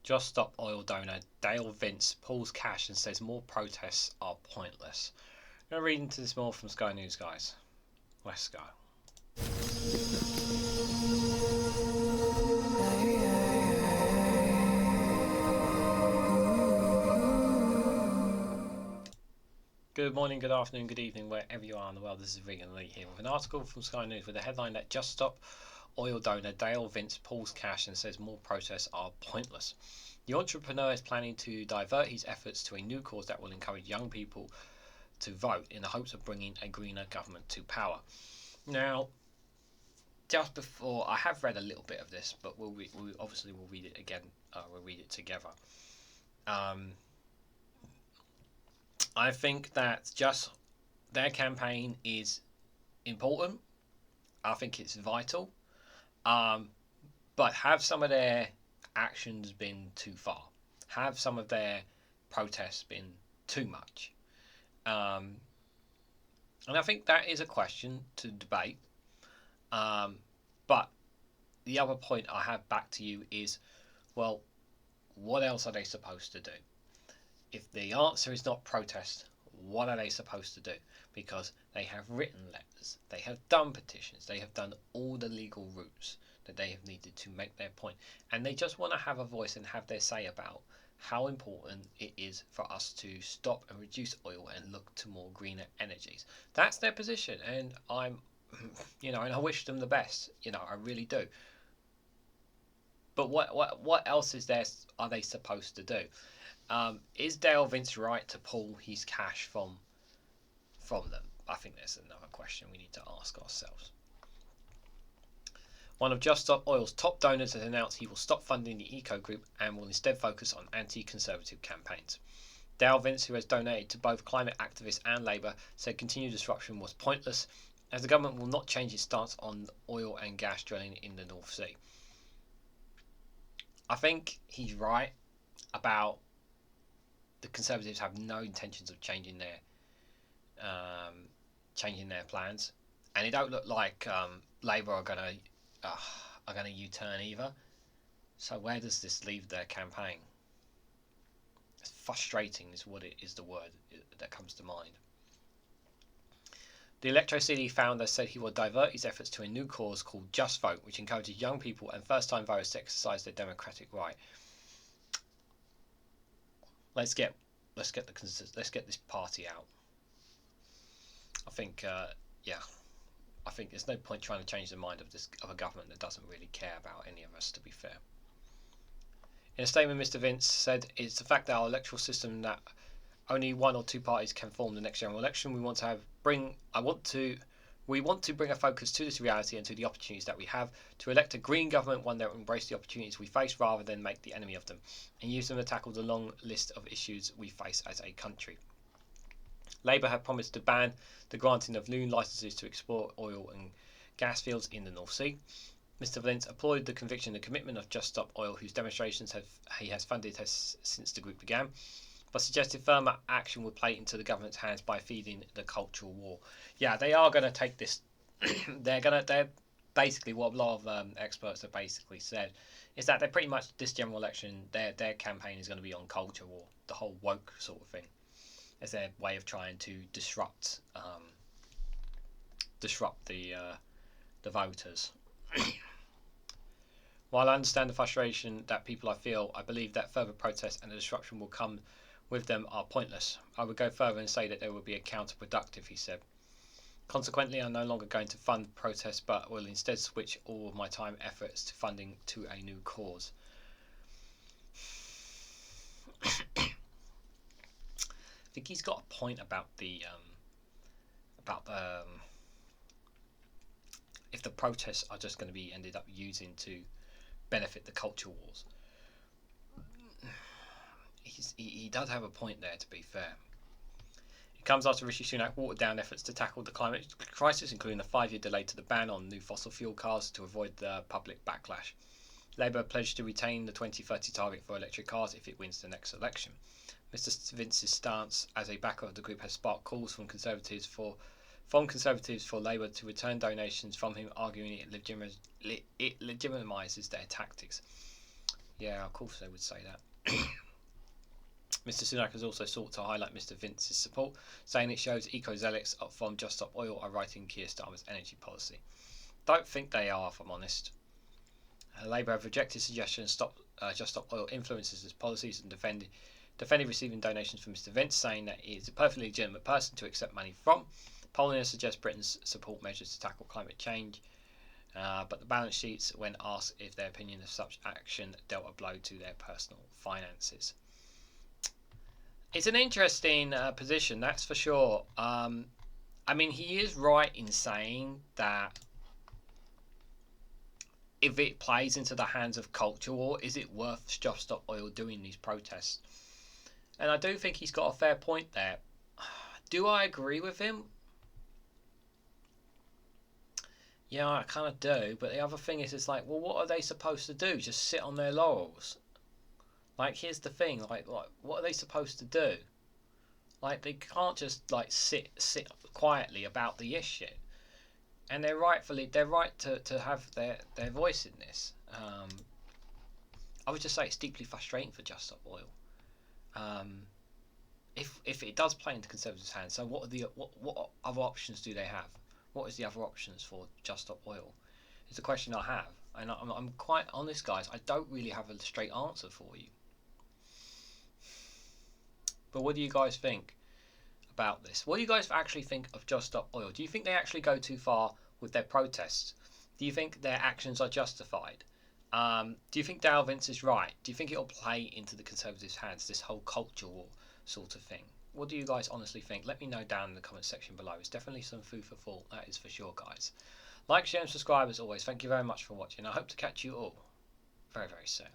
Just Stop Oil donor Dale Vince pulls cash and says more protests are pointless. I'm going to read into this more from Sky News, guys. Let's go. Good morning, good afternoon, good evening, wherever you are in the world. This is REGANELITE here with an article from Sky News with a headline that Just Stop Oil donor Dale Vince pulls cash and says more protests are pointless. The entrepreneur is planning to divert his efforts to a new cause that will encourage young people to vote in the hopes of bringing a greener government to power. Now, just before, I have read a little bit of this, but we'll read it again. We'll read it together. I think that just their campaign is important. I think it's vital. But have some of their actions been too far? Have some of their protests been too much? And I think that is a question to debate. But the other point I have back to you is, well, what else are they supposed to do? If the answer is not protest, what are they supposed to do? Because they have written letters, they have done petitions, they have done all the legal routes that they have needed to make their point, and they just want to have a voice and have their say about how important it is for us to stop and reduce oil and look to more greener energies. That's their position, and I'm, and I wish them the best. I really do. But what else are they supposed to do? Is Dale Vince right to pull his cash from them? I think there's another question we need to ask ourselves. One of Just Stop Oil's top donors has announced he will stop funding the eco group and will instead focus on anti-conservative campaigns. Dale Vince, who has donated to both climate activists and Labour, said continued disruption was pointless as the government will not change its stance on oil and gas drilling in the North Sea. I think he's right about the Conservatives have no intentions of changing their plans, and it don't look like Labour are going to U-turn either. So where does this leave their campaign? It's frustrating is what it is, the word that comes to mind. The electricity founder said he will divert his efforts to a new cause called Just Vote, which encourages young people and first-time voters to exercise their democratic right. Let's get this party out. I think I think there's no point trying to change the mind of a government that doesn't really care about any of us, to be fair. In a statement, Mr. Vince said, "It's the fact that our electoral system that only one or two parties can form the next general election. We want to bring a focus to this reality and to the opportunities that we have to elect a green government, one that will embrace the opportunities we face rather than make the enemy of them, and use them to tackle the long list of issues we face as a country." Labour have promised to ban the granting of new licences to explore oil and gas fields in the North Sea. Mr. Vince applauded the conviction and commitment of Just Stop Oil, whose demonstrations he has funded since the group began, but suggested firmer action would play into the government's hands by feeding the cultural war. Yeah, they are going to take this. They're basically what a lot of experts have basically said is that they're pretty much this general election. Their campaign is going to be on culture war, the whole woke sort of thing, as their way of trying to disrupt the voters. While I understand the frustration that people feel, I believe that further protests and the disruption will come with them are pointless. I would go further and say that they will be counterproductive, he said. Consequently, I'm no longer going to fund protests, but will instead switch all of my time efforts to funding to a new cause. I think he's got a point about if the protests are just going to be ended up using to benefit the culture wars. He does have a point there, to be fair. It comes after Rishi Sunak watered down efforts to tackle the climate crisis, including a 5-year delay to the ban on new fossil fuel cars to avoid the public backlash. Labour pledged to retain the 2030 target for electric cars if it wins the next election. Mr. Vince's stance as a backer of the group has sparked calls from Conservatives for Labour to return donations from him, arguing it legitimises their tactics. Yeah, of course they would say that. Mr. Sunak has also sought to highlight Mr. Vince's support, saying it shows eco-zealots from Just Stop Oil are writing Keir Starmer's energy policy. Don't think they are, if I'm honest. Labour have rejected suggestions Just Stop Oil influences its policies and defended receiving donations from Mr. Vince, saying that he is a perfectly legitimate person to accept money from. Polling suggests Britain's support measures to tackle climate change, but the balance sheets, when asked if their opinion of such action, dealt a blow to their personal finances. It's an interesting position, that's for sure. I mean, he is right in saying that if it plays into the hands of culture war, is it worth Just Stop Oil doing these protests? And I do think he's got a fair point there. Do I agree with him? Yeah, I kind of do. But the other thing is, it's like, well, what are they supposed to do? Just sit on their laurels? Like, here's the thing. Like what are they supposed to do? Like, they can't just like sit quietly about the issue. And they're right to have their voice in this. I would just say it's deeply frustrating for Just Stop Oil. If it does play into Conservatives' hands, so what other options do they have? What is the other options for Just Stop Oil? It's a question I have, and I'm quite honest, guys. I don't really have a straight answer for you. But what do you guys think about this? What do you guys actually think of Just Stop Oil? Do you think they actually go too far with their protests? Do you think their actions are justified? Do you think Dale Vince is right? Do you think it'll play into the Conservatives' hands, this whole culture war sort of thing? What do you guys honestly think? Let me know down in the comment section below. It's definitely some food for thought, that is for sure, guys. Like, share and subscribe as always. Thank you very much for watching. I hope to catch you all very, very soon.